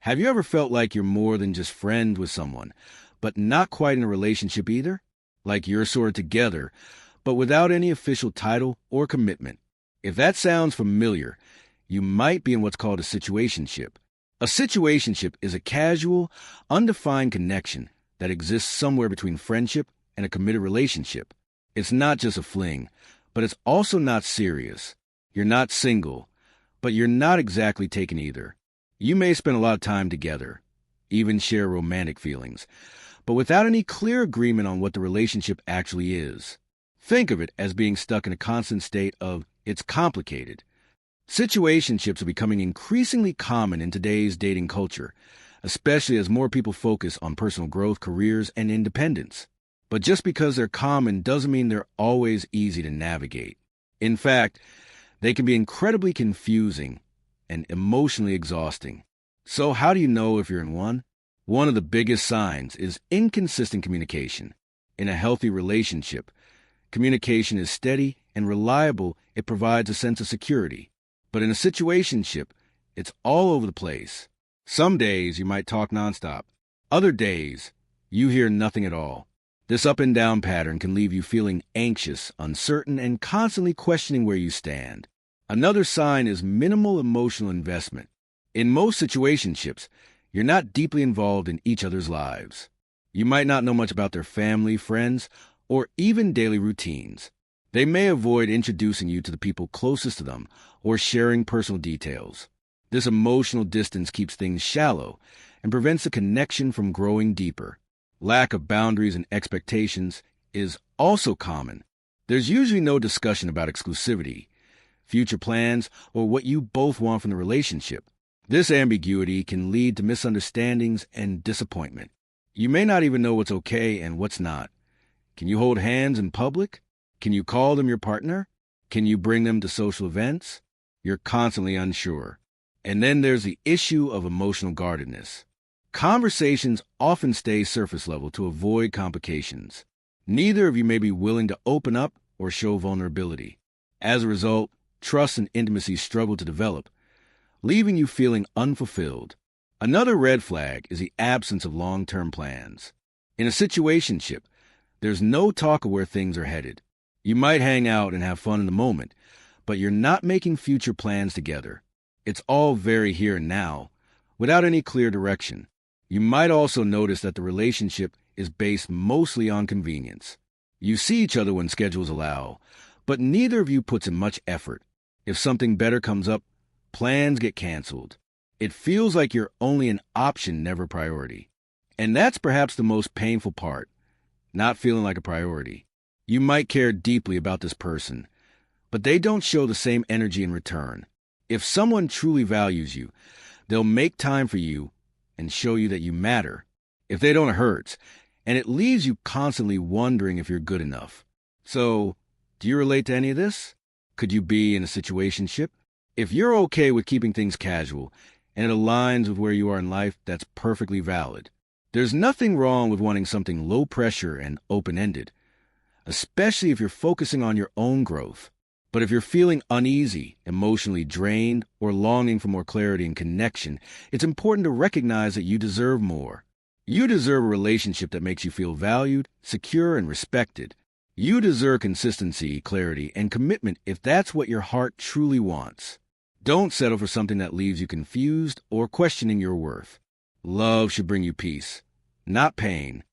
Have you ever felt like you're more than just friends with someone, but not quite in a relationship either? Like you're sort of together, but without any official title or commitment? If that sounds familiar, you might be in what's called a situationship. A situationship is a casual, undefined connection that exists somewhere between friendship and a committed relationship. It's not just a fling, but it's also not serious. You're not single, but you're not exactly taken either. You may spend a lot of time together, even share romantic feelings, but without any clear agreement on what the relationship actually is. Think of it as being stuck in a constant state of, it's complicated. Situationships are becoming increasingly common in today's dating culture, especially as more people focus on personal growth, careers, and independence. But just because they're common doesn't mean they're always easy to navigate. In fact, they can be incredibly confusing and emotionally exhausting. So how do you know if you're in one? One of the biggest signs is inconsistent communication. In a healthy relationship, communication is steady and reliable. It provides a sense of security. But in a situationship, it's all over the place. Some days you might talk nonstop. Other days, you hear nothing at all. This up and down pattern can leave you feeling anxious, uncertain, and constantly questioning where you stand. Another sign is minimal emotional investment. In most situationships, you're not deeply involved in each other's lives. You might not know much about their family, friends, or even daily routines. They may avoid introducing you to the people closest to them or sharing personal details. This emotional distance keeps things shallow and prevents the connection from growing deeper. Lack of boundaries and expectations is also common. There's usually no discussion about exclusivity, future plans, or what you both want from the relationship. This ambiguity can lead to misunderstandings and disappointment. You may not even know what's okay and what's not. Can you hold hands in public? Can you call them your partner? Can you bring them to social events? You're constantly unsure. And then there's the issue of emotional guardedness. Conversations often stay surface level to avoid complications. Neither of you may be willing to open up or show vulnerability. As a result, trust and intimacy struggle to develop, leaving you feeling unfulfilled. Another red flag is the absence of long-term plans. In a situationship, there's no talk of where things are headed. You might hang out and have fun in the moment, but you're not making future plans together. It's all very here and now, without any clear direction. You might also notice that the relationship is based mostly on convenience. You see each other when schedules allow, but neither of you puts in much effort. If something better comes up, plans get canceled. It feels like you're only an option, never priority. And that's perhaps the most painful part, not feeling like a priority. You might care deeply about this person, but they don't show the same energy in return. If someone truly values you, they'll make time for you and show you that you matter. If they don't, it hurts, and it leaves you constantly wondering if you're good enough. So, do you relate to any of this? Could you be in a situationship? If you're okay with keeping things casual and it aligns with where you are in life, that's perfectly valid. There's nothing wrong with wanting something low pressure and open-ended, especially if you're focusing on your own growth. But if you're feeling uneasy, emotionally drained, or longing for more clarity and connection, it's important to recognize that you deserve more. You deserve a relationship that makes you feel valued, secure, and respected. You deserve consistency, clarity, and commitment if that's what your heart truly wants. Don't settle for something that leaves you confused or questioning your worth. Love should bring you peace, not pain.